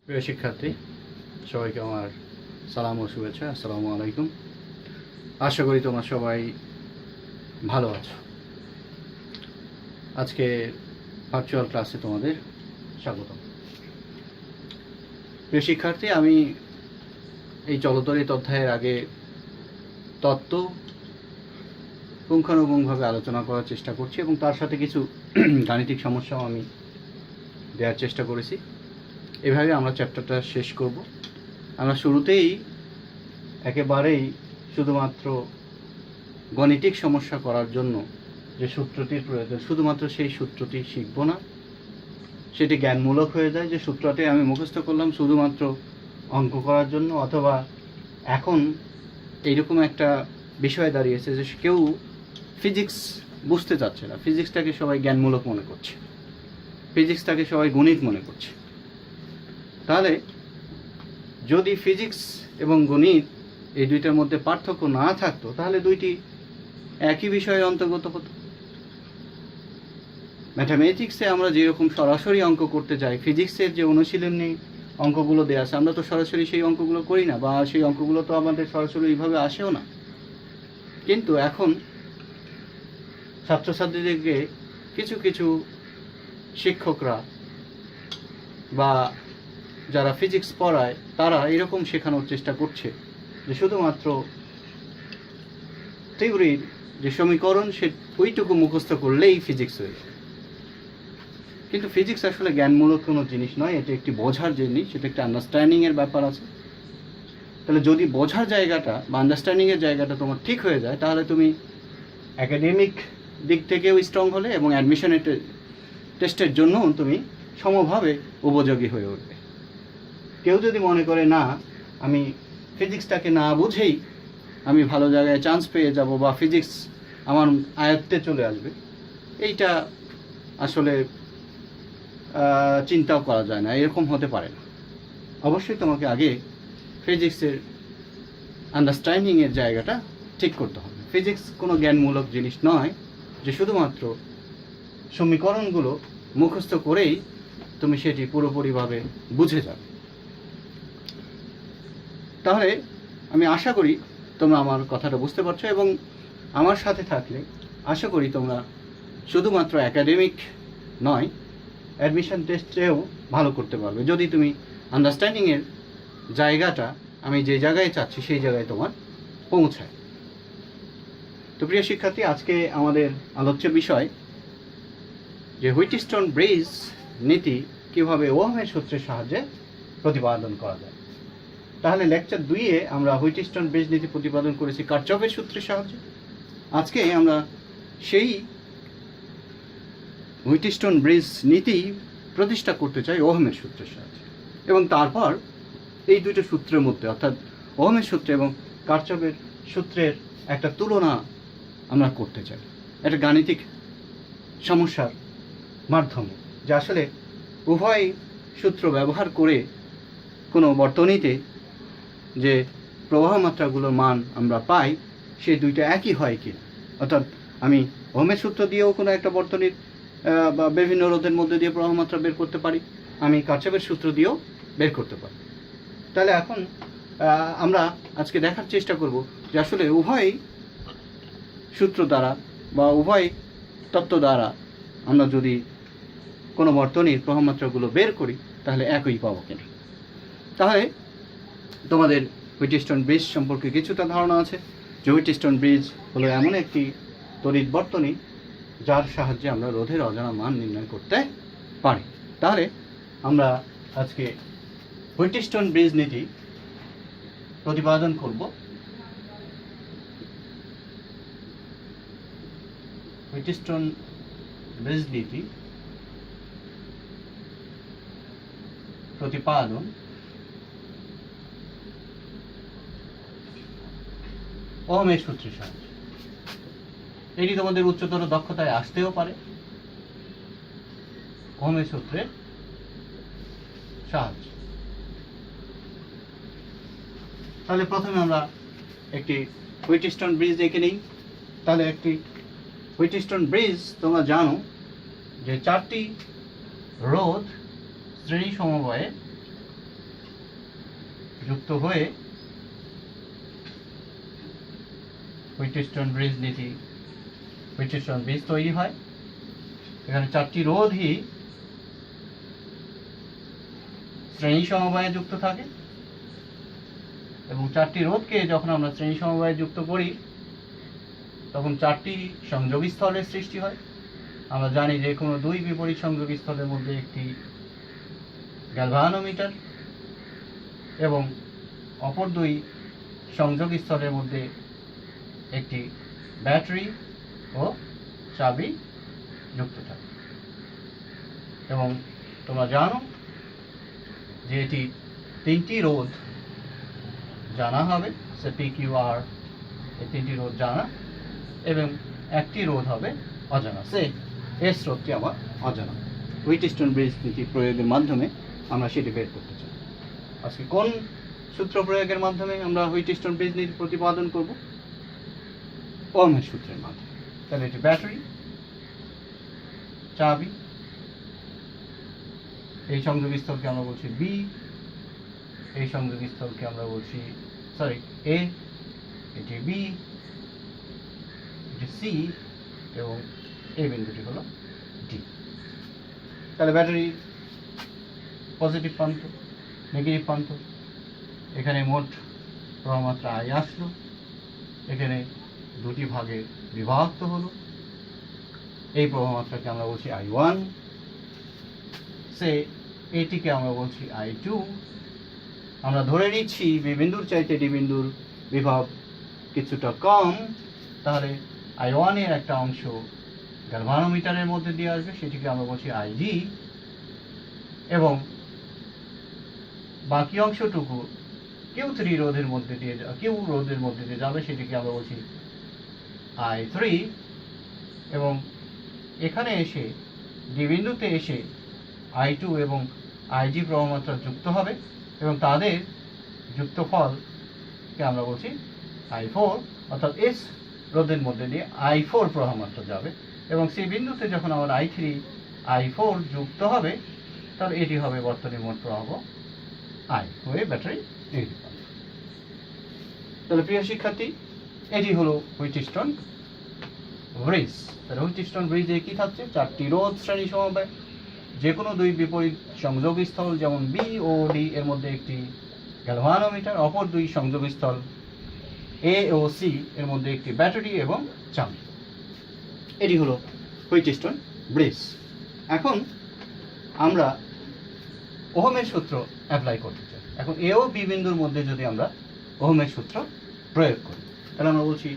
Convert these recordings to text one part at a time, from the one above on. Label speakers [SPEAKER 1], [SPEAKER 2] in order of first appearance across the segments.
[SPEAKER 1] প্রিয় শিক্ষার্থী, সবাইকে আমার সালাম ও শুভেচ্ছা। আসসালামু আলাইকুম। আশা করি তোমরা সবাই ভালো আছো। আজকে ভার্চুয়াল ক্লাসে তোমাদের স্বাগত। প্রিয় শিক্ষার্থী, আমি এই চলতরিত অধ্যায়ের আগে তত্ত্ব পুঙ্খানুপুঙ্খভাবে আলোচনা করার চেষ্টা করছি এবং তার সাথে কিছু গাণিতিক সমস্যাও আমি দেওয়ার চেষ্টা করেছি। এভাবে আমরা চ্যাপ্টারটা শেষ করব। আমরা শুরুতেই একেবারেই শুধুমাত্র গাণিতিক সমস্যা করার জন্য যে সূত্রটির প্রয়োজন, শুধুমাত্র সেই সূত্রটি শিখব না। সেটি জ্ঞানমূলক হয়ে যায় যে সূত্রটি আমি মুখস্থ করলাম শুধুমাত্র অঙ্ক করার জন্য, অথবা এখন এইরকম একটা বিষয় দাঁড়িয়েছে যে কেউ ফিজিক্স বুঝতে চাচ্ছে না, ফিজিক্সটাকে সবাই জ্ঞানমূলক মনে করছে, ফিজিক্সটাকে সবাই গণিত মনে করছে। তাহলে যদি ফিজিক্স এবং গণিত এই দুইটার মধ্যে পার্থক্য না থাকতো, তাহলে দুইটি একই বিষয়ের অন্তর্গত হতো। ম্যাথামেটিক্সে আমরা যেরকম সরাসরি অঙ্ক করতে যাই, ফিজিক্সের যে অনুশীলনী অঙ্কগুলো দেওয়া আছে, আমরা তো সরাসরি সেই অঙ্কগুলো করি না, বা সেই অঙ্কগুলো তো আমাদের সরাসরি এইভাবে আসেও না। কিন্তু এখন ছাত্রছাত্রীদেরকে কিছু কিছু শিক্ষকরা বা যারা ফিজিক্স পড়ায় তারা এরকম শেখানোর চেষ্টা করছে যে শুধুমাত্র থিওরির যে সমীকরণ সে ওইটুকু মুখস্থ করলেই ফিজিক্স হয়ে যায়। কিন্তু ফিজিক্স আসলে জ্ঞানমূলক কোনো জিনিস নয়, এটা একটি বোঝার জিনিস, সেটা একটা আন্ডারস্ট্যান্ডিংয়ের ব্যাপার আছে। তাহলে যদি বোঝার জায়গাটা বা আন্ডারস্ট্যান্ডিংয়ের জায়গাটা তোমার ঠিক হয়ে যায়, তাহলে তুমি একাডেমিক দিক থেকেও স্ট্রং হলে এবং অ্যাডমিশনের টেস্টের জন্যও তুমি সমভাবে উপযোগী হয়ে উঠবে। কেউ যদি মনে করে না, আমি ফিজিক্সটাকে না বুঝেই আমি ভালো জায়গায় চান্স পেয়ে যাব বা ফিজিক্স আমার আয়ত্তে চলে আসবে, এইটা আসলে চিন্তাও করা যায় না, এরকম হতে পারে না। অবশ্যই তোমাকে আগে ফিজিক্সের আন্ডারস্ট্যান্ডিংয়ের জায়গাটা ঠিক করতে হবে। ফিজিক্স কোনো জ্ঞানমূলক জিনিস নয় যে শুধুমাত্র সমীকরণগুলো মুখস্থ করেই তুমি সেটি পুরোপুরিভাবে বুঝে যাবে। তাহলে আমি আশা করি তোমরা আমার কথাটা বুঝতে পারছো, এবং আমার সাথে থাকলে আশা করি তোমরা শুধুমাত্র একাডেমিক নয়, অ্যাডমিশন টেস্টেও ভালো করতে পারবে, যদি তুমি আন্ডারস্ট্যান্ডিংয়ের জায়গাটা আমি যে জায়গায় চাচ্ছি সেই জায়গায় তোমার পৌঁছায়। তো প্রিয় শিক্ষার্থী, আজকে আমাদের আলোচ্য বিষয় যে হুইটস্টোন ব্রিজ নীতি কীভাবে ওহমের সূত্রের সাহায্যে প্রতিপাদন করা যায়। তাহলে লেকচার 2-এ আমরা হুইটস্টোন ব্রিজ নীতি প্রতিপাদন করেছি কার্চফের সূত্রের সাহায্যে। আজকে আমরা সেই হুইটস্টোন ব্রিজ নীতি প্রতিষ্ঠা করতে চাই ওহমের সূত্রের সাহায্যে, এবং তারপর এই দুটো সূত্রের মধ্যে অর্থাৎ ওহমের সূত্র এবং কার্চফের সূত্রের একটা তুলনা আমরা করতে চাই, একটা গাণিতিক সমস্যার মাধ্যমে, যে আসলে উভয় সূত্র ব্যবহার করে কোনো বর্তনীতে যে প্রবাহ মাত্রাগুলোর মান আমরা পাই সেই দুইটা একই হয় কি। অর্থাৎ আমি ওহমের সূত্র দিয়েও কোনো একটা বর্তনীর বা বিভিন্ন রোধের মধ্যে দিয়ে প্রবাহ মাত্রা বের করতে পারি, আমি কার্চফের সূত্র দিয়েও বের করতে পারি। তাহলে এখন আমরা আজকে দেখার চেষ্টা করব যে আসলে উভয় সূত্র দ্বারা বা উভয় তত্ত্ব দ্বারা আমরা যদি কোনো বর্তনীর প্রবাহ মাত্রাগুলো বের করি তাহলে একই পাবো কিনা। তাহলে তোমাদের হুইটস্টোন ব্রিজ সম্পর্কে কিছুটা ধারণা আছে যে হুইটস্টোন ব্রিজ হলো এমন একটি তড়িৎ বর্তনী যার সাহায্যে আমরা রোধের অজানা মান নির্ণয় করতে পারি। তাহলে আমরা আজকে হুইটস্টোন ব্রিজ নীতি প্রতিপাদন করব। হুইটস্টোন ব্রিজ নীতি প্রতিপাদন ওহমের সূত্রের সাহায্যে। এটি তোমাদের উচ্চতর দক্ষতায় আসতেও পারে ওহমের সূত্রের সাহায্যে। তাহলে প্রথমে আমরা একটি হুইটস্টোন ব্রিজ এঁকে নিই। তাহলে একটি হুইটস্টোন ব্রিজ তোমরা জানো যে 4টি রোধ শ্রেণী সমবায়ে যুক্ত হয়ে হুইটস্টোন ব্রিজ নীতি, হুইটস্টোন ব্রিজ তৈরি হয়। এখানে চারটি রোধই শ্রেণী সমবায়ে যুক্ত থাকে এবং চারটি রোধকে যখন আমরা শ্রেণী সমবায়ে যুক্ত করি তখন চারটি সংযোগস্থলের সৃষ্টি হয়। আমরা জানি যে কোনো দুই বিপরীত সংযোগস্থলের মধ্যে একটি গ্যালভানোমিটার এবং অপর দুই সংযোগস্থলের মধ্যে একটি ব্যাটারি ও চাবি যুক্ত থাকে। এবং তোমরা জানো যে এটি তিনটি রোধ জানা হবে, সে PQR, এই তিনটি রোধ জানা এবং একটি রোধ হবে অজানা, সে এস রোধটি আমার অজানা। হুইটস্টোন ব্রিজ নীতি প্রয়োগের মাধ্যমে আমরা সেটি বের করতে চাই। আজকে কোন সূত্র প্রয়োগের মাধ্যমে আমরা হুইটস্টোন ব্রিজ নীতি প্রতিপাদন করব? ওহমের সূত্রের মাধ্যমে। তাহলে এটি ব্যাটারি, চাবি, এই সংযোগস্থলকে আমরা বলছি বি, এই সংযোগস্থলকে আমরা বলছি এ, এটি বি, এটি সি এবং এই বিন্দুটি হলো ডি। তাহলে ব্যাটারি পজিটিভ প্রান্ত, নেগেটিভ প্রান্ত, এখানে মোট প্রবাহমাত্রা আই আসলো, এখানে দুটি ভাগে বিভক্ত হলো, এই প্রবাহমাত্রাকে আমরা বলছি I1, সে এটিকে আমরা বলছি I2। আমরা ধরে নিচ্ছি বি বিন্দুর চাইতে ডি বিন্দুর বিভব কিছুটা কম, তাহলে I1 এর একটা অংশ গ্যালভানোমিটারের মধ্যে দিয়ে আসবে, সেটিকে আমরা বলছি IG, এবং বাকি অংশটুকু Q3 রোধের মধ্যে দিয়ে যাবে, সেটিকে আমরা বলছি I3। এবং এখানে এসে ডি বিন্দুতে এসে I2 এবং IG প্রবাহমাত্রা যুক্ত হবে এবং তাদের যুক্তফলকে আমরা বলছি I4, অর্থাৎ এস রোধের মধ্যে দিয়ে I4 প্রবাহমাত্রা যাবে এবং সেই বিন্দুতে যখন আমার I3 I4 যুক্ত হবে তাহলে এটি হবে বর্তনীর মোট প্রবাহ I হয়ে ব্যাটারি নেগেটিভ প্রান্ত। তাহলে প্রিয় শিক্ষার্থী, এটি হলো হুইটস্টোন ব্রিজ। তাহলে হুইটস্টোন ব্রিজে কি থাকছে? চারটি রোধ শ্রেণী সমবায়, যে কোনো দুই বিপরীত সংযোগস্থল যেমন বি ও ডি এর মধ্যে একটি গ্যালভানোমিটার, অপর দুই সংযোগস্থল এ ও সি এর মধ্যে একটি ব্যাটারি এবং চাবি। এটি হলো হুইটস্টোন ব্রিজ। এখন আমরা ওহমের সূত্র অ্যাপ্লাই করতে চাই। এখন এ ও বি বিন্দুর মধ্যে যদি আমরা ওহমের সূত্র প্রয়োগ করি তাহলে আমরা বলছি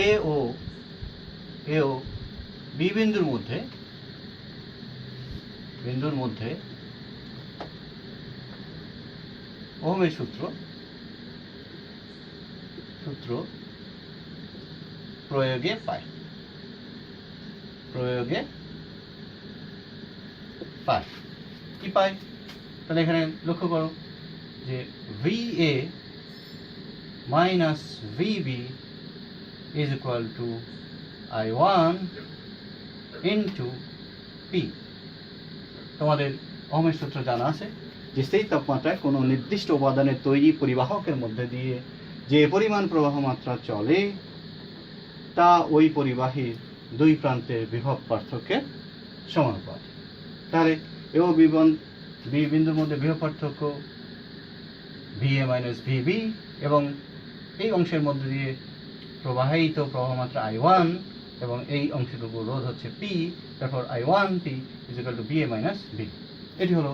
[SPEAKER 1] এ ও বি বিন্দুর মধ্যে ওহমের সূত্র প্রয়োগে পাই। কি পাই? তাহলে এখানে লক্ষ্য করো যে VA minus VB is equal to I1 into P। তোমাদের ওহমের সূত্র জানা আছে যে স্থির তাপমাত্রায় কোনো নির্দিষ্ট উপাদানের তৈরি পরিবাহকের মধ্যে দিয়ে যে পরিমাণ প্রবাহ মাত্রা চলে তা ওই পরিবাহীর দুই প্রান্তের বিভব পার্থক্যের সমানুপাতিক। তাহলে এ ও বি বিন্দুর মধ্যে বিভব পার্থক্য VA মাইনাস VB এবং এই অংশের মধ্যে দিয়ে প্রবাহিত প্রবাহমাত্রা I1 এবং এই অংশটুকু রোধ হচ্ছে P, তারপর I1P is equal to VA minus B। এটি হলো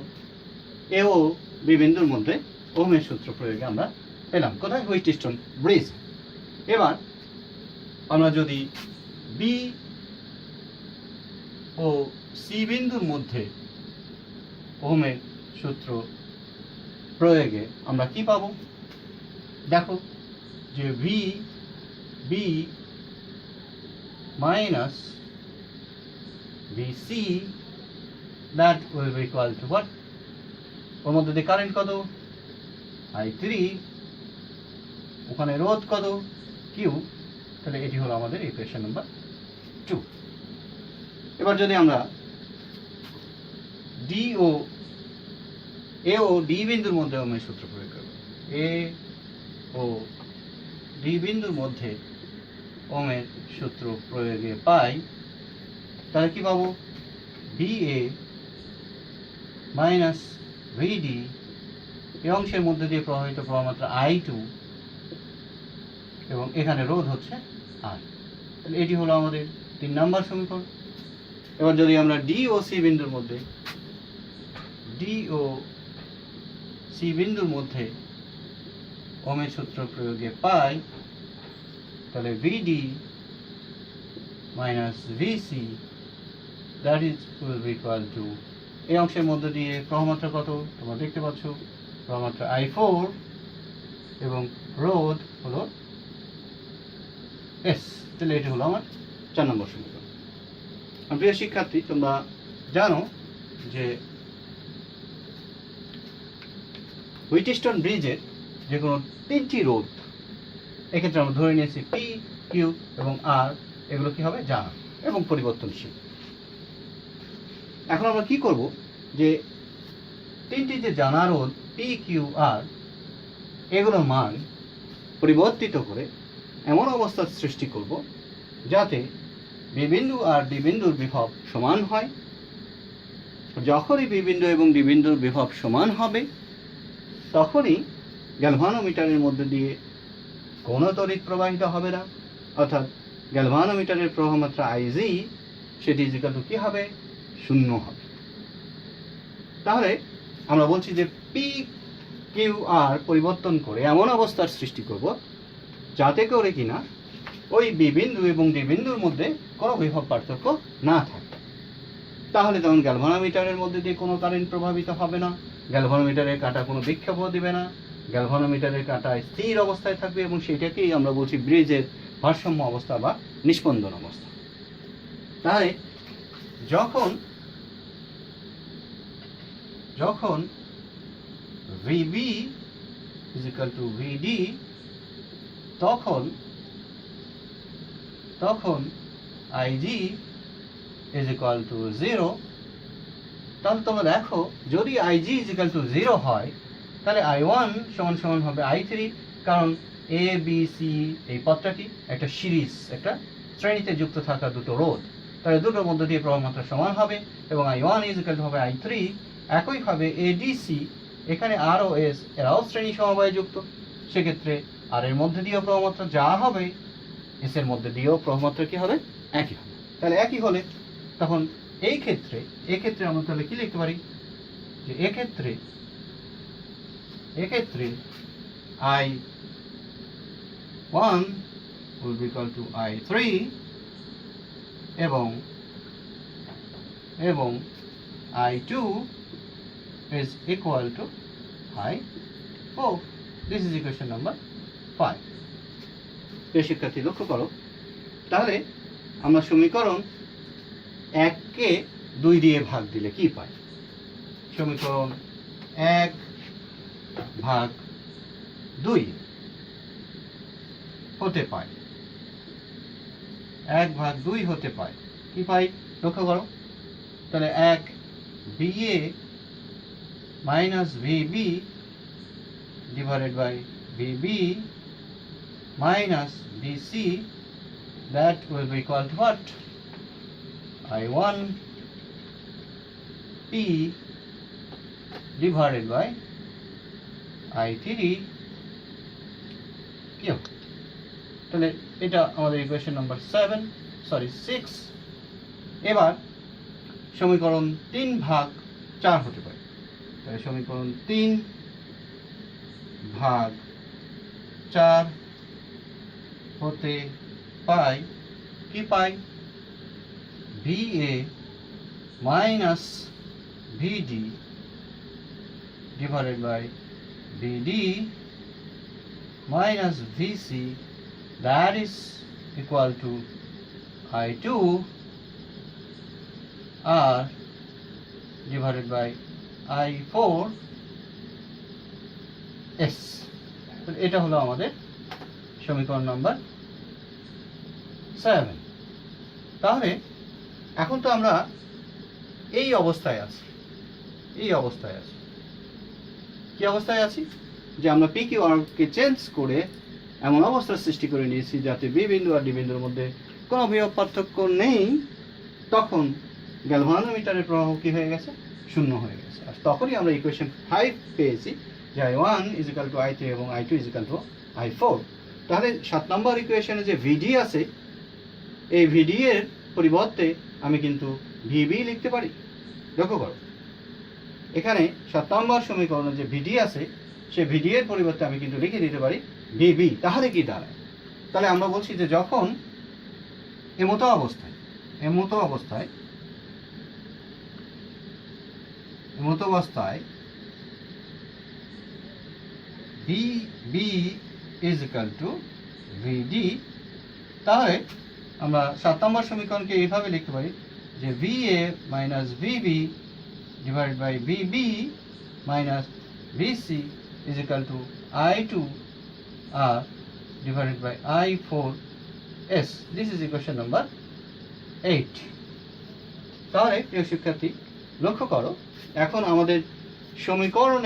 [SPEAKER 1] এ ও বি বিন্দুর মধ্যে ওহমের সূত্র প্রয়োগে আমরা পেলাম। কোথায়? Wheatstone bridge. এবার আমরা যদি বি ও সি বিন্দুর মধ্যে ওহমের সূত্র প্রয়োগে আমরা কি পাবো? দেখো যে VB minus VC that will be equal to what? ওর মধ্যে দিয়ে কারেন্ট কত? I3, ওখানে রোধ কত? Q। তাহলে এটি হলো আমাদের ইকুয়েশন নাম্বার 2। এবার যদি আমরা এ ও ডি বিন্দুর মধ্যে ওহমের সূত্র প্রয়োগ করব এ ও ডি বিন্দুর মধ্যে ওহমের সূত্র প্রয়োগে পাই, তাহলে কি পাবো? বিএ মাইনাস ভিডি এই অংশের মধ্যে দিয়ে প্রবাহিত প্রবাহমাত্রা I2 এবং এখানে রোধ হচ্ছে R। তাহলে এটি হলো আমাদের 3 নম্বর সমীকরণ। এবার যদি আমরা ডি ও সি বিন্দুর মধ্যে ওহমের সূত্র প্রয়োগে পাই, তাহলে VD minus VC that is will be equal to এই অংশের মধ্যে দিয়ে প্রবাহমাত্রা কত তোমরা দেখতে পাচ্ছ, প্রবাহমাত্রা I4 এবং রোধ হলো S। তাহলে এটি হলো আমার 4 নম্বর সমীকরণ। প্রিয় শিক্ষার্থী, তোমরা জানো যে হুইটস্টোন ব্রিজের যে কোনো 3টি রোধ, এক্ষেত্রে আমরা ধরে নিয়েছি P, Q এবং R, এগুলো কি হবে? জানা এবং পরিবর্তনশীল। এখন আমরা কি করব যে 3টি যে জানা রোধ P, Q, R এগুলোর মান পরিবর্তিত করে এমন অবস্থার সৃষ্টি করব যাতে বি বিন্দু আর ডি বিন্দুর বিভব সমান হয়। যখনই বি বিন্দু এবং ডি বিন্দুর বিভব সমান হবে তখনই গ্যালভানোমিটারের মধ্যে দিয়ে কোনো তড়িৎ প্রবাহিত হবে না, অর্থাৎ গ্যালভানোমিটারের প্রবাহমাত্রা IG সেটি ইজিক্যাল টু কি হবে? 0 হবে। তাহলে আমরা বলছি যে পি কিউ আর পরিবর্তন করে এমন অবস্থার সৃষ্টি করব যাতে করে কিনা ওই বি বিন্দু এবং ডি বিন্দুর মধ্যে কোনো বিভব পার্থক্য না থাকে। তাহলে তখন গ্যালভানোমিটারের মধ্যে দিয়ে কোনো কারেন্ট প্রভাবিত হবে না, গ্যালভানোমিটারের কাঁটা কোনো বিক্ষেপও দিবে না, গ্যালভানোমিটারের কাঁটা স্থির অবস্থায় থাকবে এবং সেটাকেই আমরা বলছি ব্রিজের ভারসাম্য অবস্থা বা নিস্পন্দন অবস্থা। তাই যখন VB is equal to VD তখন IG is equal to 0। তাহলে তোমরা দেখো যদি IG is equal to 0 হয় তাহলে I1 সমান হবে I3, কারণ A B C এই পথটি একটা সিরিজ, একটা শ্রেণীতে যুক্ত থাকা দুটো রোধ, তাহলে দুটোর মধ্যে দিয়ে প্রবাহমাত্রা সমান হবে এবং I1 is equal to হবে I3। একইভাবে ADC এখানে R ও S এরাও শ্রেণী সমবায়ে যুক্ত, সেক্ষেত্রে আর এর মধ্যে দিয়েও প্রবাহমাত্রা যা হবে এস এর মধ্যে দিয়েও প্রবাহমাত্রা কি হবে? একই হবে। তাহলে একই হলে তখন এই ক্ষেত্রে আমরা তাহলে কি লিখতে পারি যে এক্ষেত্রে I1 will be equal to I3 এবং I2 is equal to I4। This is equation number 5। প্রিয় শিক্ষার্থী, লক্ষ্য করো, তাহলে আমরা সমীকরণ 1 কে 2 দিয়ে ভাগ দিলে কি পাই? সমীকরণ 1/2 হতে পায়, 1/2 হতে পায় কি পাই? লক্ষ্য করো, তাহলে 1 BA minus VB divided by VB minus BC, that will be equal to what? I1 P divided by I3 Q। তাহলে এটা আমাদের ইকুয়েশন নাম্বার 6। এবার সমীকরণ 3/4 হতে পারে, তাহলে সমীকরণ 3/4 হতে পাই কি পাই? VA minus VD divided by VD minus VC, that is equal to I2 R divided by I4 S। তো এটা হলো আমাদের সমীকরণ নাম্বার 7। তাহলে এখন তো আমরা এই অবস্থায় আছি। কি অবস্থায় আছি? যে আমরা পি কিউ আরকে চেঞ্জ করে এমন অবস্থার সৃষ্টি করে নিয়েছি যাতে বি বিন্দু আর ডি বিন্দুর মধ্যে কোনো বিভব পার্থক্য নেই, তখন গ্যালভানোমিটারের প্রবাহ কী হয়ে গেছে? শূন্য হয়ে গেছে। আর তখনই আমরা ইকুয়েশন 5 পেয়েছি যে I1 = I3 এবং I2 = I4। তাহলে 7 নম্বর ইকুয়েশনে যে ভিডি আছে, এই ভিডি এর পরিবর্তে আমি কিন্তু ভিবি লিখতে পারি। লক্ষ্য করো, এখানে 7 নম্বর সমীকরণে যে ভিডি আছে, সে ভিডি এর পরিবর্তে আমি কিন্তু লিখে দিতে পারি ভিবি। তাহলে কি দাঁড়ায়? তাহলে আমরা বলছি যে যখন এমতো অবস্থায় VB = VD, তাহলে আমরা 7 নম্বর সমীকরণকে এইভাবে লিখতে পারি যে VA - VB / VB - VC = I2 R / I4 S। This is equation number 8। তাহলে প্রিয় শিক্ষার্থী, লক্ষ্য করো, এখন আমাদের সমীকরণ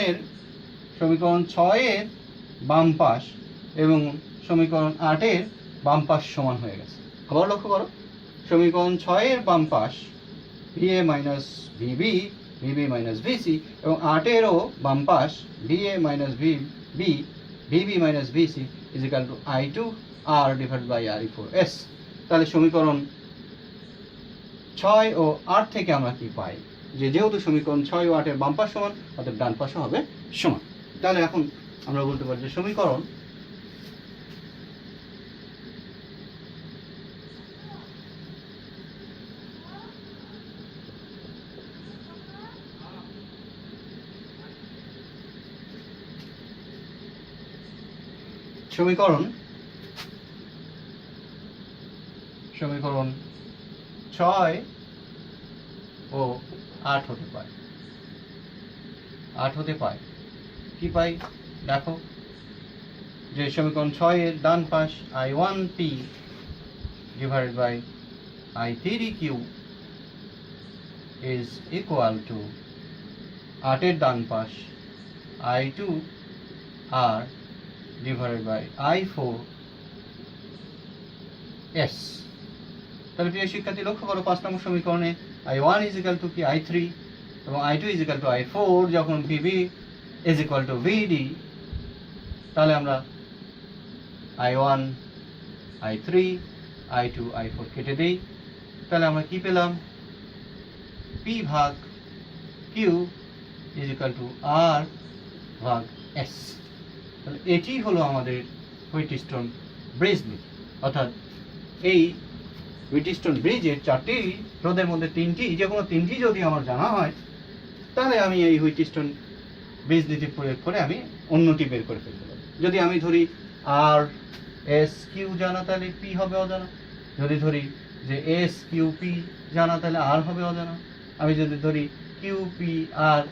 [SPEAKER 1] 6 এর বাম পাশ এবং সমীকরণ 8 এর বাম পাশ সমান হয়ে গেছে। আবার লক্ষ্য করো, সমীকরণ 6 এর বাম পাশ VA - VB VB - VC এবং 8 এরও বাম পাশ VA - VB VB - VC = I2 R / I4 S। তাহলে সমীকরণ 6 ও 8 থেকে আমরা কি পাই? যেহেতু সমীকরণ 6 ও 8 এর বাম পাশ সমান, অর্থাৎ ডান পাশও হবে সমান। তাহলে এখন আমরা বলতে পারি যে সমীকরণ সমীকরণ 6 ও 8 হতে পারে। কি পাই? দেখো, যে সমীকরণ 6 এর ডান পাশ I1P / I3Q is equal to 8 এর ডান পাশ I2 R / I4 S। তাহলে প্রিয় শিক্ষার্থী, লক্ষ্য করো, 5 নম্বর সমীকরণে I1 = কি? I3 এবং I2 = I4। যখন VB = VD, তাহলে আমরা I1 I3 I2 I4 কেটে দিই। তাহলে আমরা কি পেলাম? P ভাগ Q = R ভাগ S। তাহলে এটি হলো আমাদের হুইটস্টোন ব্রিজ নীতি। অর্থাৎ এই হুইটস্টোন ব্রিজের 4টি রোধের মধ্যে 3টি, যে কোনো 3টি যদি আমার জানা হয়, তাহলে আমি এই হুইটস্টোন ব্রিজ নীতি প্রয়োগ করে আমি অন্যটি বের করে ফেলতে পারি। যদি আমি ধরি আর এস কিউ জানা, তাহলে পি হবে অজানা। যদি ধরি যে এস কিউ পি জানা, তাহলে আর হবে অজানা। আমি যদি ধরি কিউ পি আর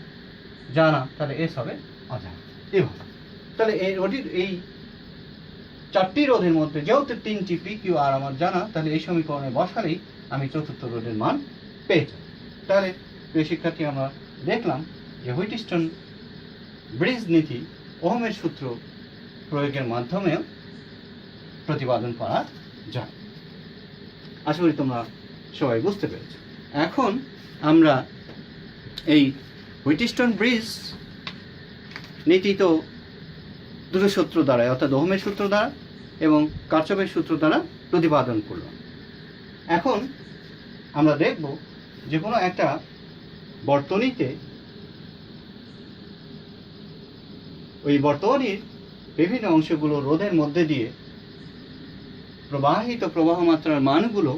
[SPEAKER 1] জানা, তাহলে এস হবে অজানা। এভাবে তাহলে এই 4টি রোধের মধ্যে যেহেতু 3টি পি কিউ আর আমার জানা, তাহলে এই সমীকরণে বসালেই আমি চতুর্থ রোধের মান পেয়ে যাব। তাহলে প্রিয় শিক্ষার্থী, আমরা দেখলাম যে হুইটস্টোন ব্রিজ নীতি ওহমের সূত্র প্রয়োগের মাধ্যমে প্রতিপাদন করা যায়। আশা করি তোমরা সবাই বুঝতে পেরেছ। এখন আমরা এই হুইটস্টোন ব্রিজ নীতি তো দুটো সূত্র দ্বারা, অর্থাৎ ওহমের সূত্র দ্বারা এবং কারচফের সূত্র দ্বারা প্রতিপাদন করলাম। এখন আমরা দেখব যে কোনো একটা বর্তনীতে ওই বর্তনীর বিভিন্ন অংশগুলো রোধের মধ্যে দিয়ে প্রবাহিত প্রবাহ মাত্রার মানগুলো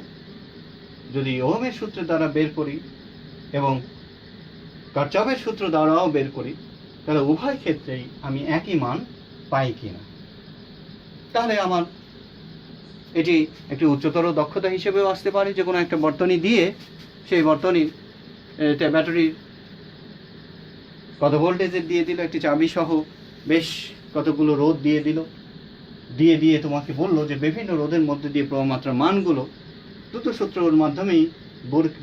[SPEAKER 1] যদি ওহমের সূত্র দ্বারা বের করি এবং কারচফের সূত্র দ্বারাও বের করি, তাহলে উভয় ক্ষেত্রেই আমি একই মান পাই কিনা। তাহলে আমার এটি একটি উচ্চতর দক্ষতা হিসেবেও আসতে পারে। যে কোনো একটা বর্তনী দিয়ে সেই বর্তনীর ব্যাটারির কত ভোল্টেজের দিয়ে দিল, একটি চাবি সহ বেশ কতগুলো রোধ দিয়ে তোমাকে বললো যে বিভিন্ন রোধের মধ্যে দিয়ে প্রবাহমাত্রার মানগুলো দুটো সূত্রের মাধ্যমেই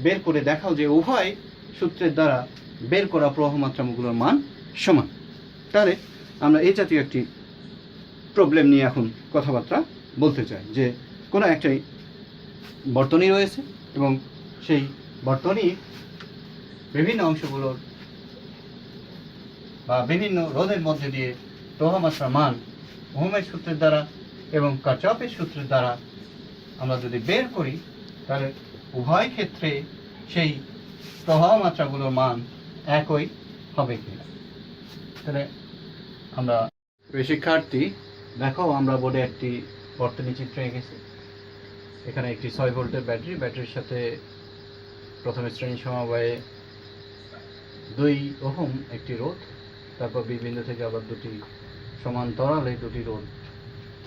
[SPEAKER 1] বের করে দেখাও যে উভয় সূত্রের দ্বারা বের করা প্রবাহমাত্রাগুলোর মান সমান। তাহলে আমরা এই জাতীয় একটি প্রবলেম নিয়ে এখন কথাবার্তা বলতে চাই, যে কোনো একটাই বর্তনী রয়েছে এবং সেই বর্তনীর বিভিন্ন অংশগুলোর বা বিভিন্ন রোধের মধ্যে দিয়ে প্রবাহমাত্রার মান ওহমের সূত্রের দ্বারা এবং কারচফের সূত্রের দ্বারা আমরা যদি বের করি, তাহলে উভয় ক্ষেত্রে সেই প্রবাহ মাত্রাগুলোর মান একই হবে কিনা। তাহলে আমরা শিক্ষার্থী দেখো, আমরা বোর্ডে একটি বর্তনী চিত্র এঁকেছি। এখানে একটি 6 ভোল্টের ব্যাটারির সাথে প্রথমে শ্রেণী সমবায়ে 2 ওহম একটি রোধ, তারপর বি বিন্দু থেকে আবার দুটি সমান্তরালে দুটি রোধ,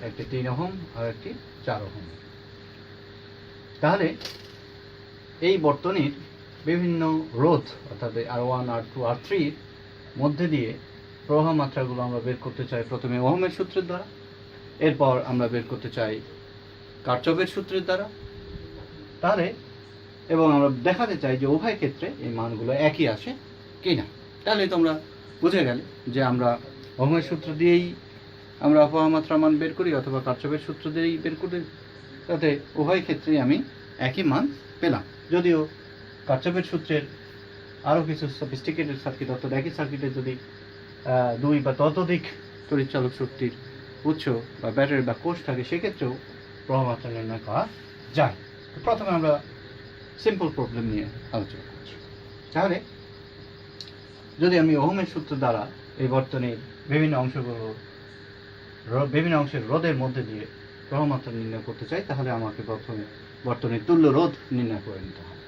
[SPEAKER 1] একটি 3 ওহম আর একটি 4 ওহম। তাহলে এই বর্তনীর বিভিন্ন রোধ অর্থাৎ R1, R2, R3 মধ্যে দিয়ে প্রবাহ মাত্রাগুলো আমরা বের করতে চাই প্রথমে ওহমের সূত্রের দ্বারা, এরপর আমরা বের করতে চাই কারচফের সূত্রের দ্বারা। তাহলে এবং আমরা দেখাতে চাই যে উভয় ক্ষেত্রে এই মানগুলো একই আসে কিনা। তাহলে তোমরা বুঝে গেলে যে আমরা ওহমের সূত্র দিয়েই আমরা প্রবাহ মাত্রার মান বের করি অথবা কারচফের সূত্র দিয়েই বের করি, তাতে উভয় ক্ষেত্রেই আমি একই মান পেলাম। যদিও কারচফের সূত্রের আরও কিছু সফিস্টিকেটেড সার্কিট অর্থাৎ একই সার্কিটে যদি 2 বা ততোধিক তড়িৎচালক শক্তির উৎস বা ব্যাটারি বা কোষ থাকে, সেক্ষেত্রেও প্রবাহ মাত্রা নির্ণয় করা যায়। তো প্রথমে আমরা সিম্পল প্রবলেম নিয়ে আলোচনা করছি। তাহলে যদি আমি ওহমের সূত্র দ্বারা এই বর্তনীর বিভিন্ন অংশের রোধের মধ্যে দিয়ে প্রবাহ মাত্রা নির্ণয় করতে চাই, তাহলে আমাকে প্রথমে বর্তনীর তুল্য রোধ নির্ণয় করে নিতে হবে।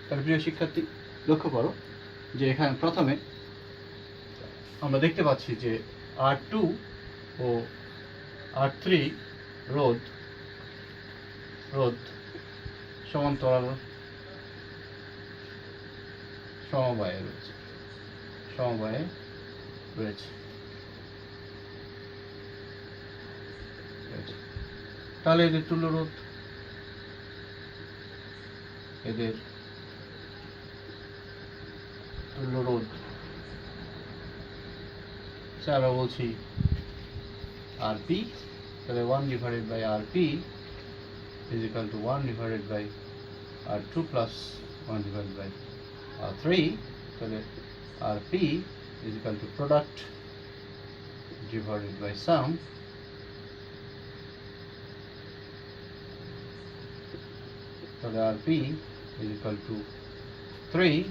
[SPEAKER 1] তাহলে প্রিয় শিক্ষার্থী, লক্ষ্য করো যে এখানে প্রথমে আমরা দেখতে পাচ্ছি যে R2 ও R3 রোধ সমান্তরাল সমবায়ে রয়েছে। তাহলে এদের তুল্য রোধ, আমরা বলছি RP। তাহলে 1 divided by RP is equal to 1 divided by R2 plus 1 divided by R3. তাহলে RP is equal to product divided by sum. তাহলে RP is equal to 3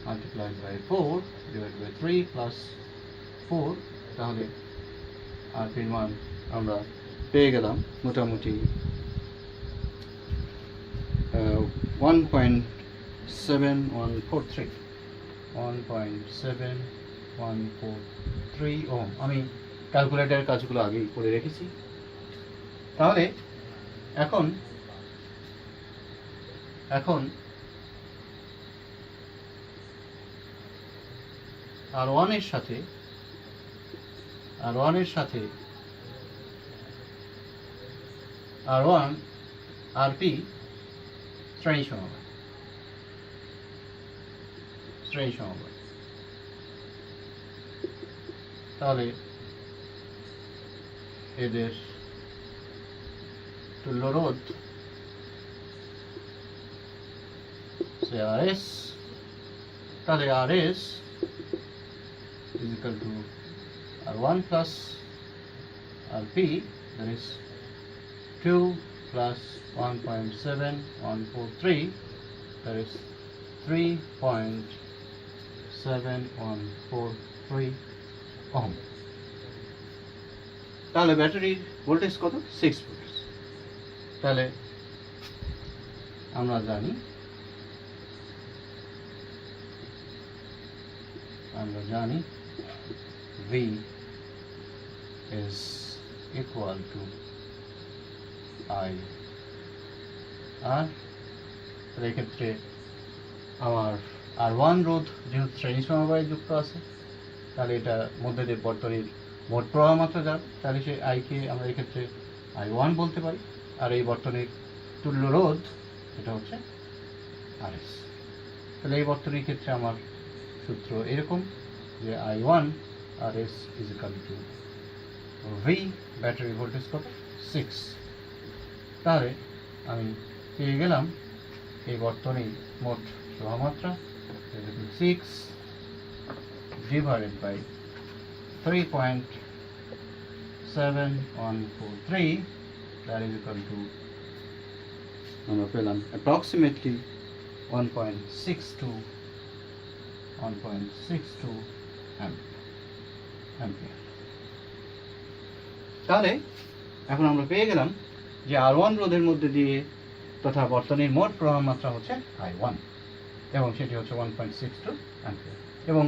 [SPEAKER 1] multiplied by 4 divided by 3 plus 4. তাহলে RP এর মান আমরা পেয়ে গেলাম মোটামুটি 1.7143 ohm. আমি ক্যালকুলেটরের কাজগুলো আগেই করে রেখেছি। তাহলে এখন R1 এর সাথে R1 RP শ্রেণী সমবায়। তাহলে এদের তুল্য রোধ RS। তাহলে RS is equal to R1 plus RP, that is 2 plus 1.7143, that is 3.7143 ohm. তাহলে ব্যাটারির ভোল্টেজ কত? 6 ভোল্ট। তাহলে আমরা জানি V is equal to I R। এক্ষেত্রে আমার R1 রোধ যেহেতু শ্রেণী সমবায়ে যুক্ত আছে, তাহলে এটা মধ্যে যে বর্তনীর মোট প্রবাহ মাত্রা যাবে, তাহলে সেই আইকে আমরা এক্ষেত্রে I1 বলতে পারি। আর এই বর্তনীর তুল্য রোধ এটা হচ্ছে RS। তাহলে এই বর্তনীর ক্ষেত্রে আমার সূত্র এরকম যে I1 RS is equal to V battery voltage কত 6। তাহলে আমি পেয়ে গেলাম এই বর্তনীর মোট প্রবাহমাত্রা 6 divided by 3.7143, that is equal to আমরা পেলাম approximately 1.62 ampere। তাহলে এখন আমরা পেয়ে গেলাম যে R1 রোধের মধ্যে দিয়ে তথা বর্তনীর মোট প্রবাহ মাত্রা হচ্ছে I1 এবং সেটি হচ্ছে 1.62 অ্যাম্পিয়ার। এবং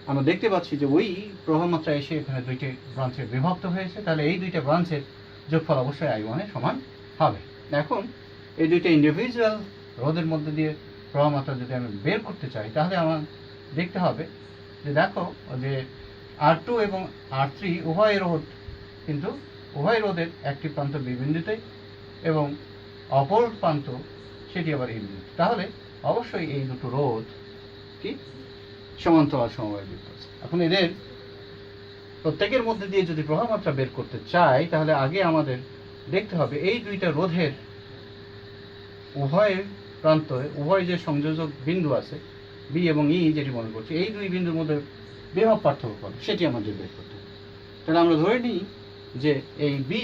[SPEAKER 1] আমরা দেখতে পাচ্ছি যে ওই প্রবাহ মাত্রা এসে এখানে দুইটি ব্রাঞ্চে বিভক্ত হয়েছে, তাহলে এই দুইটা ব্রাঞ্চের যোগফল অবশ্যই I1 এর সমান হবে। এখন এই দুইটা ইন্ডিভিজুয়াল রোধের মধ্যে দিয়ে প্রবাহ মাত্রা যদি আমি বের করতে চাই, তাহলে আমার দেখতে হবে যে দেখো যে R2 এবং R3 উভয় রোধ, কিন্তু উভয় রোধের একটি প্রান্ত বি বিন্দুতে এবং অপর প্রান্ত সেটি আবার এই বিন্দুতে। তাহলে অবশ্যই এই দুটো রোধ কি সমান্তরাল সমবায় যুক্ত আছে। এখন এদের প্রত্যেকের মধ্যে দিয়ে যদি প্রবাহ মাত্রা বের করতে চাই, তাহলে আগে আমাদের দেখতে হবে এই দুইটা রোধের উভয় প্রান্ত, উভয় যে সংযোজক বিন্দু আছে বি এবং ই, যেটি মনে করছি এই দুই বিন্দুর মধ্যে বিভব পার্থক্য কত সেটি আমাদের বের করতে হবে। তাহলে আমরা ধরে নিই যে এই বি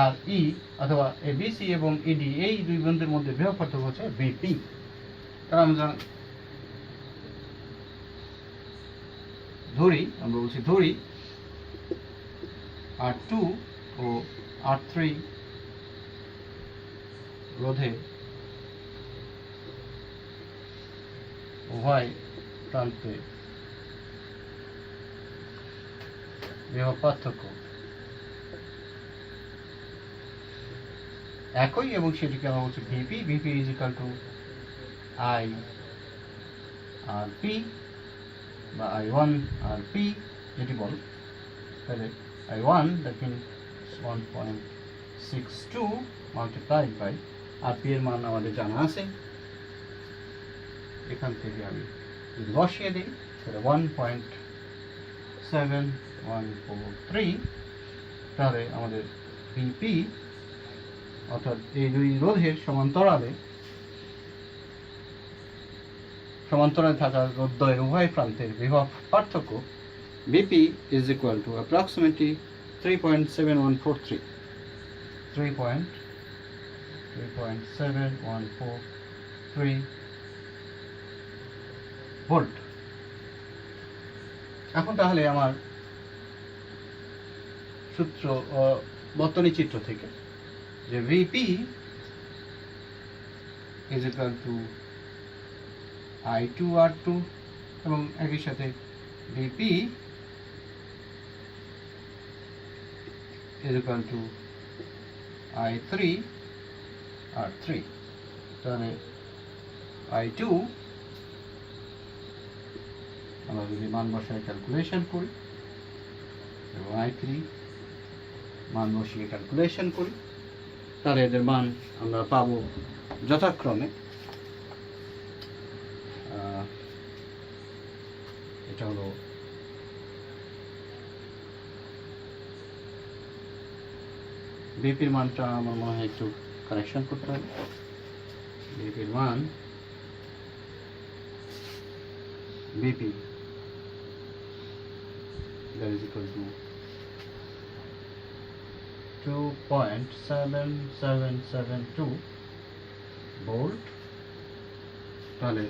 [SPEAKER 1] আর ই অথবা এই বিসি এবং ইডি এই দুই বিন্দুর মধ্যে বিভব পার্থক্য হচ্ছে বিপি। তাহলে আমরা ধরি R2 ও R3 রোধে উভয় প্রান্তে বিভব পার্থক্য একই এবং সেটিকে আমরা বলছি VP. VP is equal to I R P বা I1 আর পি যেটি বল। তাহলে I1 that means 1.62 multiplied by R P এর মান আমাদের জানা আছে, এখান থেকে আমি যদি বসিয়ে দিই তাহলে 1.7143, তাহলে আমাদের ভিপি অর্থাৎ এই দুই রোধের সমান্তরালে থাকা রোধদ্বয়ের উভয় প্রান্তের বিভব পার্থক্য BP is equal to approximately 3.7143 volt. এখন তাহলে আমার সূত্র বর্তনী চিত্র থেকে যে VP is equal to I2 R2 এবং একই সাথে VP is equal to I3 R3। তাহলে I2 আমরা যদি মান বসায় ক্যালকুলেশন করি এবং I3 মান বসিয়ে ক্যালকুলেশন করি, তাহলে এদের মান আমরা পাবো যথাক্রমে এটা হলো বিপির মানটা আমার মনে হয় একটু কারেকশন করতে হবে। বিপির মান BP that is equal to 2.7772 volt। তাহলে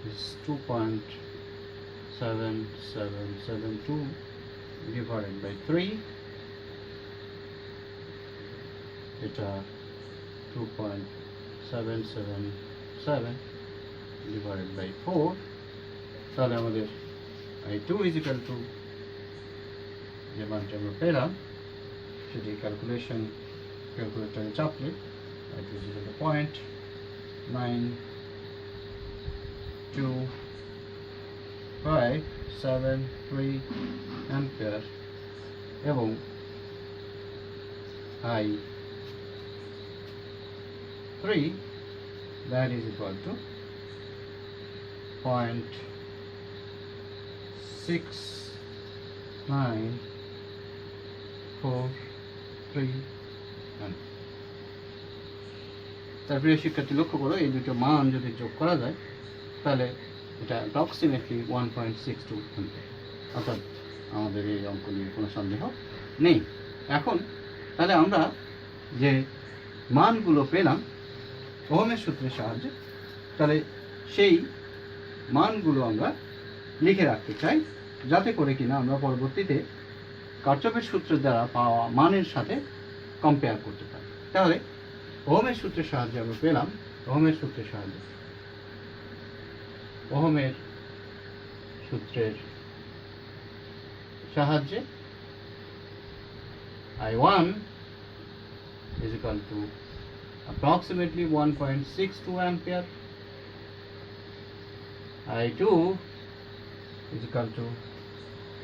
[SPEAKER 1] is 2.7772 divided by 3, এটা 2.777 divided by 4, তাহলে আমাদের I2 is equal to যে মানটা আমরা পেলাম সেটি ক্যালকুলেটরে চাপলে I2 is equal to 0.9253 ampere এবং I3 that is equal to 0.92 তার প্রিয় শিক্ষার্থী, লক্ষ্য করো এই দুটো মান যদি যোগ করা যায় তাহলে এটা অ্যাপ্রক্সিমেটলি 1.62 অ্যাম্পিয়ার। অর্থাৎ আমাদের এই অঙ্ক নিয়ে কোনো সন্দেহ নেই। এখন তাহলে আমরা যে মানগুলো পেলাম ওহমের সূত্রের সাহায্যে, তাহলে সেই মানগুলো আমরা লিখে রাখতে চাই, যাতে করে কিনা আমরা পরবর্তীতে কারচফের সূত্রের দ্বারা পাওয়া মানের সাথে কম্পেয়ার করতে পারি। তাহলে ওহমের সূত্রের সাহায্যে আমরা পেলাম, ওহমের সূত্রের সাহায্যে I1 is equal to approximately 1.62 ampere, I2 is equal to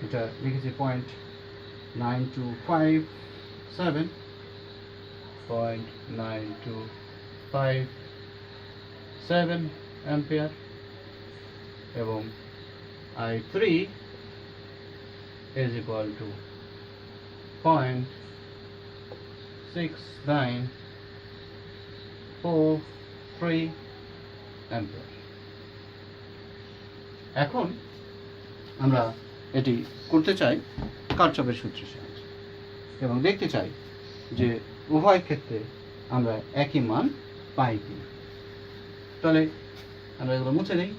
[SPEAKER 1] এটা লিখেছি 0.9257 অ্যাম্পিয়ার, এবং I3 is equal to 0.6943 ampere. এখন আমরা এটি করতে চাই কারচফের সূত্রের সাহায্যে এবং দেখতে চাই যে উভয় ক্ষেত্রে আমরা একই মান পাই কিনা। তাহলে আমরা এগুলো মুছে দিই।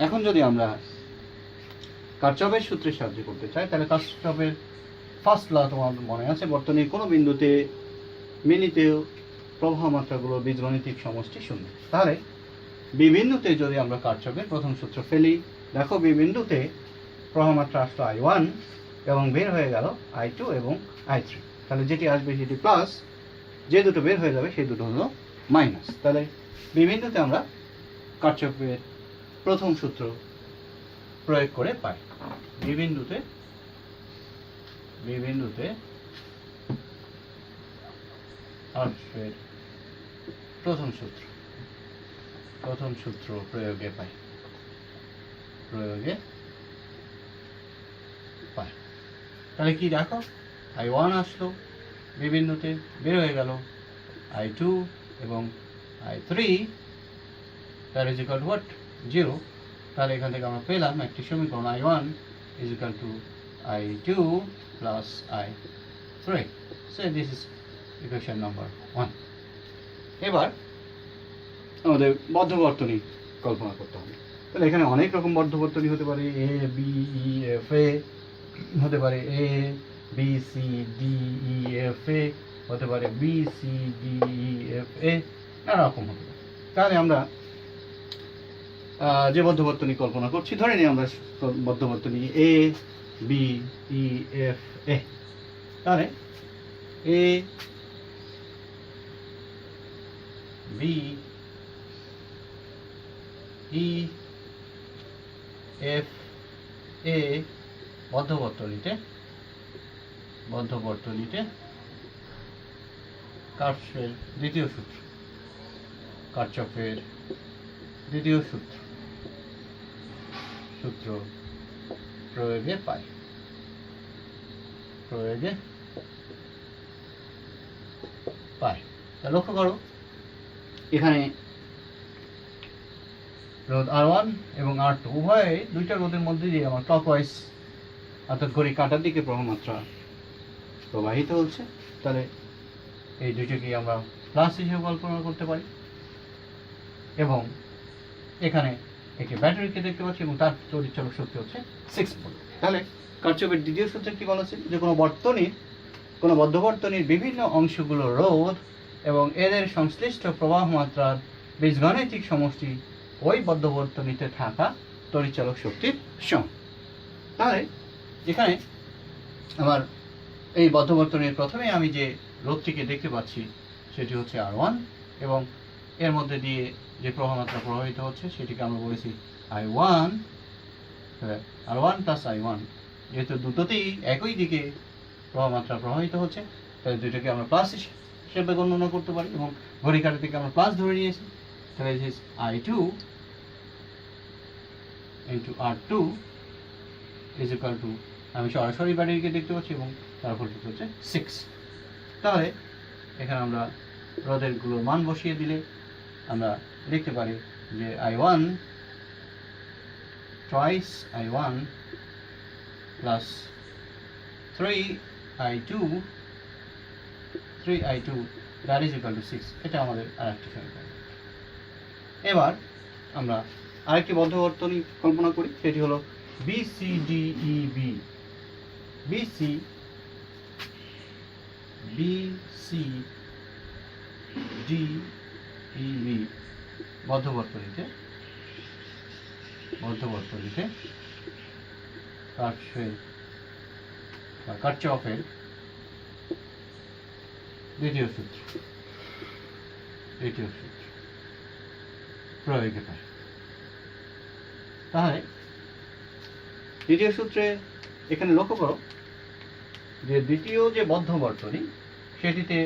[SPEAKER 1] এখন যদি আমরা কারচফের সূত্রের সাহায্যে করতে চাই, তাহলে কারচফের ফার্স্ট ল তোমার মনে আছে, বর্তনীর কোনো বিন্দুতে মিলিতেও প্রবাহ মাত্রাগুলো বীজগণিতিক সমষ্টি শূন্য। তাহলে বি বিন্দুতে যদি আমরা কারচফের প্রথম সূত্র ফেলি, দেখো বি বিন্দুতে প্রবাহ মাত্রা আসলো I1 এবং বের হয়ে গেল I2 এবং I3। তাহলে যেটি আসবে সেটি প্লাস, যে দুটো বের হয়ে যাবে সেই দুটো হলো মাইনাস। তাহলে বি বিন্দুতে আমরা কারচফের প্রথম সূত্র প্রয়োগ করে পাই। বি বিন্দুতে কারচফের প্রথম সূত্র প্রয়োগে পাই। তাহলে কি দেখো, I1 আসলো বি বিন্দুতে, বের হয়ে গেল I2 এবং I3, that is equal to what? 0। তাহলে এখান থেকে আমরা পেলাম একটি সমীকরণ I1 is equal to I2 plus I3. So this is equation number 1. এবার আমাদের বদ্ধবর্তনী কল্পনা করতে হবে। তাহলে এখানে অনেক রকম বদ্ধবর্তনী হতে পারে, A B E F A হতে পারে, A B C D E F A হতে পারে, B C D E F A, নানা রকম হতে পারে। তাহলে আমরা যে বদ্ধবর্তনী কল্পনা করছি, ধরে নিই আমরা বদ্ধবর্তনী A B E F A। তাহলে A B E F A বদ্ধবর্তনীতে কারচফের দ্বিতীয় সূত্র প্রয়োগে পাই। লক্ষ্য করো এখানে রোধ R1 এবং R2 উভয় দুইটা রোধের মধ্যে দিয়ে আমার ক্লকওয়াইজ অর্থাৎ ঘড়ি কাঁটার দিকে প্রবাহমাত্রা প্রবাহিত হচ্ছে। তাহলে এই দুইটাকে আমরা প্লাস হিসেবে কল্পনা করতে পারি, এবং এখানে একটি ব্যাটারিকে দেখতে পাচ্ছি এবং তার তড়িৎচালক শক্তি হচ্ছে 6 ভোল্ট। তাহলে কারচফের দ্বিতীয় সূত্রে কি বলা ছিল, যে কোনো বদ্ধবর্তনীর বিভিন্ন অংশগুলো রোধ এবং এদের সংশ্লিষ্ট প্রবাহ মাত্রার বীজগাণিতিক সমষ্টি ওই বদ্ধবর্তনীতে থাকা তড়িৎচালক শক্তির সম। তাহলে এখানে আমার এই বদ্ধবর্তনীর প্রথমে আমি যে রোধটিকে দেখতে পাচ্ছি সেটি হচ্ছে R1, এবং এর মধ্যে দিয়ে যে প্রবাহ মাত্রা প্রবাহিত হচ্ছে সেটিকে আমরা বলেছি I1 R1 প্লাস I1, যেহেতু দুটোতেই একই দিকে প্রবাহমাত্রা প্রবাহিত হচ্ছে, তাহলে দুইটাকে আমরা প্লাস হিসেবে গণনা করতে পারি এবং ঘড়ি কাঁটা থেকে আমরা প্লাস ধরে নিয়েছি। তাহলে I2 into R2 is equal to, আমি সরাসরি ব্যাটারিকে দেখতে পাচ্ছি এবং তার ভোল্টেজ হচ্ছে 6। তাহলে এখানে আমরা রোধের গুলোর মান বসিয়ে দিলে আমরা লিখতে পারি যে I1 twice I1 plus 3I2 that is equal to 6। এটা আমাদের আরেকটি সমীকরণ। এবার আমরা আরেকটি বদ্ধ বর্তনী কল্পনা করি, সেটি হলো BCDEB। BCDEB বদ্ধ বর্তনীতে কার্চফের দ্বিতীয় সূত্র প্রয়োগে পাই। তাহলে দ্বিতীয় সূত্রে এখানে লক্ষ্য করো যে দ্বিতীয় যে বদ্ধ বর্তনী সেটিতে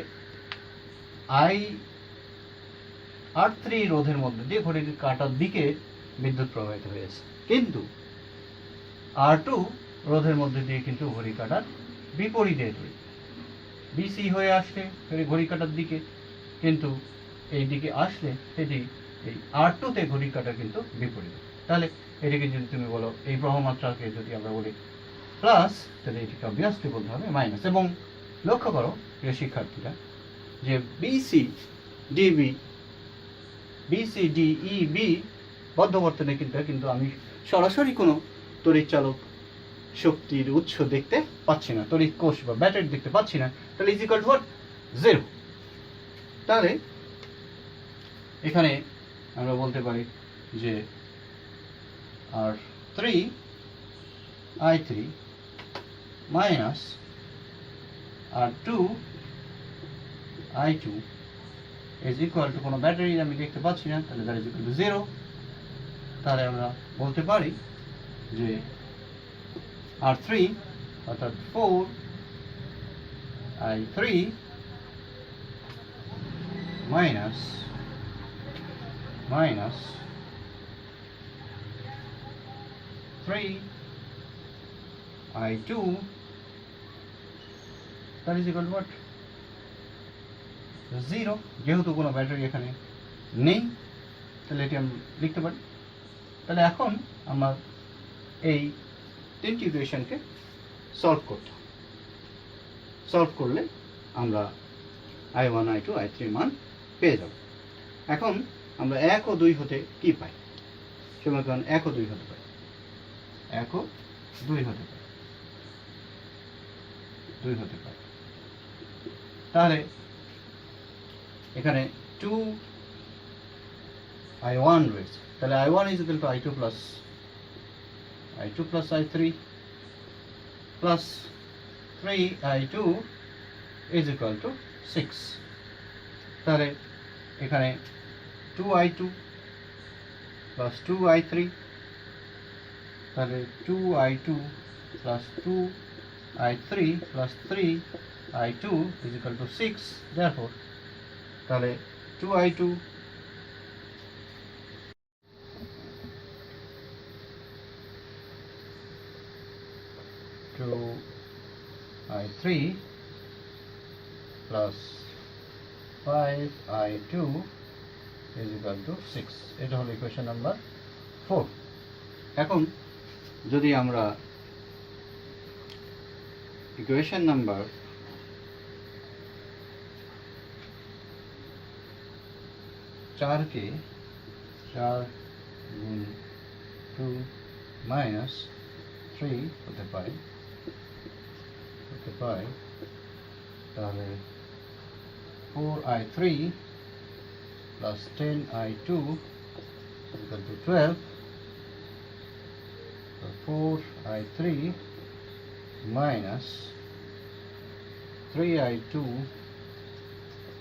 [SPEAKER 1] R3 রোধের মধ্যে দিয়ে ঘড়ির কাঁটার দিকে বিদ্যুৎ প্রবাহিত হয়েছে, কিন্তু R2 রোধের মধ্যে দিয়ে কিন্তু ঘড়ি কাঁটার বিপরীতে BC হয়ে আসলে ঘড়ি কাঁটার দিকে, কিন্তু এই দিকে আসলে সেটি এই R2 তে ঘড়ি কাঁটা কিন্তু বিপরীতে। তাহলে এটিকে যদি তুমি বলো, এই প্রবাহমাত্রাকে যদি আমরা বলি প্লাস, তাহলে এটিকে অবভিয়াসলি বলতে হবে মাইনাস। এবং লক্ষ্য করো প্রিয় শিক্ষার্থীরা যে BCDEB বদ্ধ বর্তনী কিন্তু আমি সরাসরি কোনো তড়িৎ চালক শক্তির উৎস দেখতে পাচ্ছি না, তড়িৎ কোষ বা ব্যাটারি দেখতে পাচ্ছি না। তাহলে ইজ ইকুয়াল টু হোয়াট? 0। তাহলে এখানে আমরা বলতে পারি যে R3I3 minus R2I2 is equal to, কোনো ব্যাটারি আমি দেখতে পাচ্ছি না, তাহলে that is equal to 0। তাহলে আমরা বলতে পারি যে R3 অর্থাৎ 4I3 minus 3I2 that is equal to what? 0। যেহেতু কোনো ব্যাটারি এখানে নেই, তাহলে এটি আমরা লিখতে পারি। তাহলে এখন আমরা এই তিনটি ইকুয়েশনকে সলভ করলে আমরা I1 I2 I3 মান পেয়ে যাব। এখন আমরা 1 ও 2 হতে কি পাই? সমীকরণ 1 ও 2 হতে পাই, তাহলে এখানে 2I1 রয়েছে, তাহলে I1 is equal to I2 plus I3 plus 3I2 is equal to 6। তাহলে এখানে 2I2 plus 2I3, তাহলে 2I2 plus 2I3 plus 3I2 is equal to 6। therefore তাহলে 2I2 2I3 plus 5I2 is equal to 6। এটা হলো equation number 4। এখন যদি আমরা equation number 4 কে 4 গুণ 2 মাইনাস 3 হতে পাই, তাহলে 4I3 plus 10I2 is equal to 12। so 4I3 minus 3I2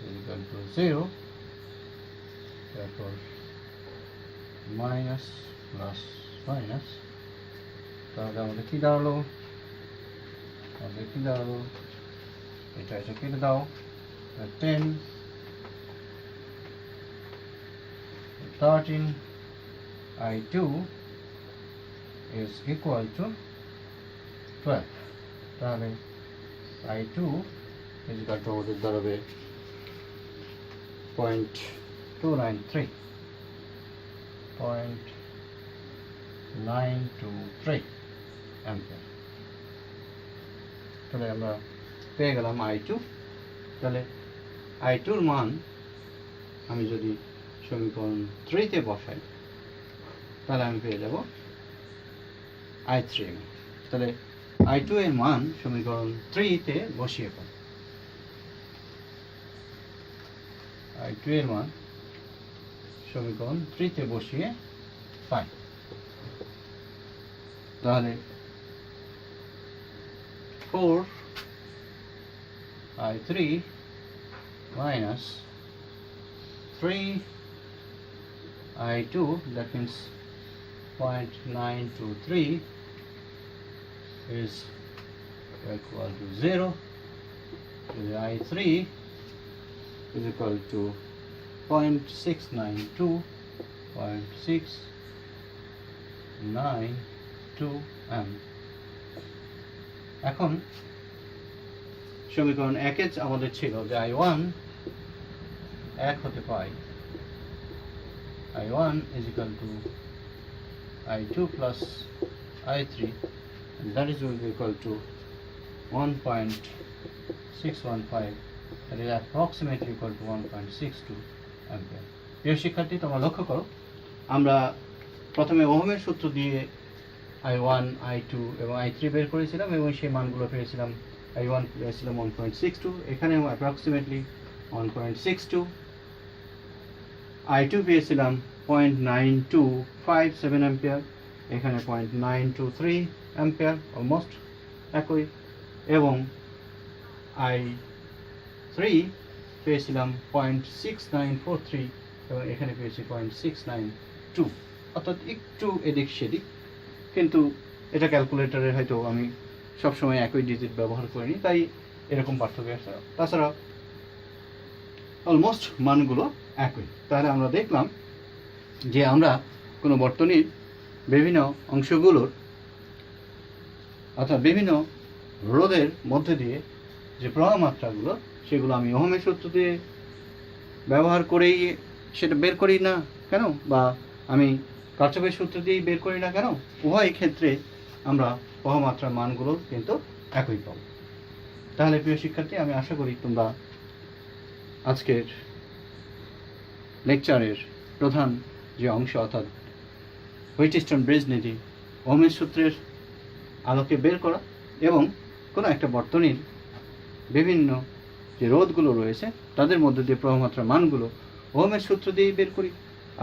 [SPEAKER 1] is equal to 0। therefore minus plus minus, তাহলে আমাদের কী দাঁড়ালো, এটা কেটে দাও, 10 13 I2 is equal to 12, তাহলে I2 is equal to আমাদের দাঁড়াবে 0.293 অ্যাম্পিয়ার। তাহলে আমরা পেয়ে গেলাম I2। তাহলে I2-র মান আমি যদি সমীকরণ 3-তে বসাই তাহলে আমি পেয়ে যাব I3। তাহলে I2 এর মান সমীকরণ 3-তে বসিয়ে পাই, I2 এর মান সমীকরণ 3-তে বসিয়ে পাই। তাহলে 4I3 minus 3I2, that means 0.923 is equal to 0. So the I3 is equal to 0.692 amp. এখন সমীকরণ 1 আমাদের ছিল যে I1 1 হতে পাই, I1 is equal to I2 plus I3, and that is will be equal to 1.615, that is approximately equal to 1.62 ampere. প্রিয় শিক্ষার্থী, তোমরা লক্ষ্য করো, আমরা প্রথমে ওহমের সূত্র দিয়ে I1, I2 এবং I3 বের করেছিলাম এবং সেই মানগুলো পেয়েছিলাম। I1 পেয়েছিলাম 1.62, এখানেও অ্যাপ্রক্সিমেটলি 1.62, I2 পেয়েছিলাম 0.9257 অ্যাম্পিয়ার, এখানে 0.923 অ্যাম্পিয়ার, অলমোস্ট একই, এবং I3 পেয়েছিলাম 0.6943 এবং এখানে পেয়েছি 0.692, অর্থাৎ একটু এদিক সেদিক, কিন্তু এটা ক্যালকুলেটরে হয়তো আমি সবসময় একই ডিজিট ব্যবহার করিনি, তাই এরকম পার্থক্য আছে। তাছাড়া অলমোস্ট মানগুলো একই। তাহলে আমরা দেখলাম যে আমরা কোনো বর্তনীর বিভিন্ন অংশগুলোর অর্থাৎ বিভিন্ন রোধের মধ্যে দিয়ে যে প্রবাহ মাত্রাগুলো, সেগুলো আমি ওহমের সূত্র দিয়ে ব্যবহার করেই সেটা বের করি না কেন, বা আমি কারচফের সূত্র দিয়েই বের করি না কেন, উভয় ক্ষেত্রে আমরা প্রবাহ মাত্রার মানগুলো কিন্তু একই পাবো। তাহলে প্রিয় শিক্ষার্থী, আমি আশা করি তোমরা আজকের লেকচারের প্রধান যে অংশ অর্থাৎ হুইটস্টোন ব্রিজ নীতি, ওহমের সূত্রের আলোকে বের করা এবং কোনো একটা বর্তনীর বিভিন্ন যে রোধগুলো রয়েছে তাদের মধ্যে দিয়ে প্রবাহমাত্রার মানগুলো ওহমের সূত্র দিয়েই বের করি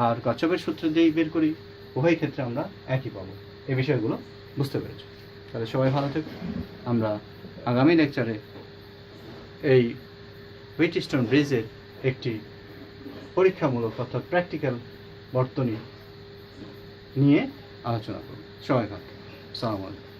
[SPEAKER 1] আর কারচফের সূত্র দিয়েই বের করি, উভয় ক্ষেত্রে আমরা একই পাবো। এই বিষয়গুলো বুঝতে পেরেছি। তাহলে সবাই ভালো থেকো। আমরা আগামী লেকচারে এই হুইটস্টোন ব্রিজের একটি পরীক্ষামূলক অর্থাৎ প্র্যাকটিক্যাল বর্তনী নিয়ে আলোচনা করব। সবাই ভালো। আসসালামু আলাইকুম।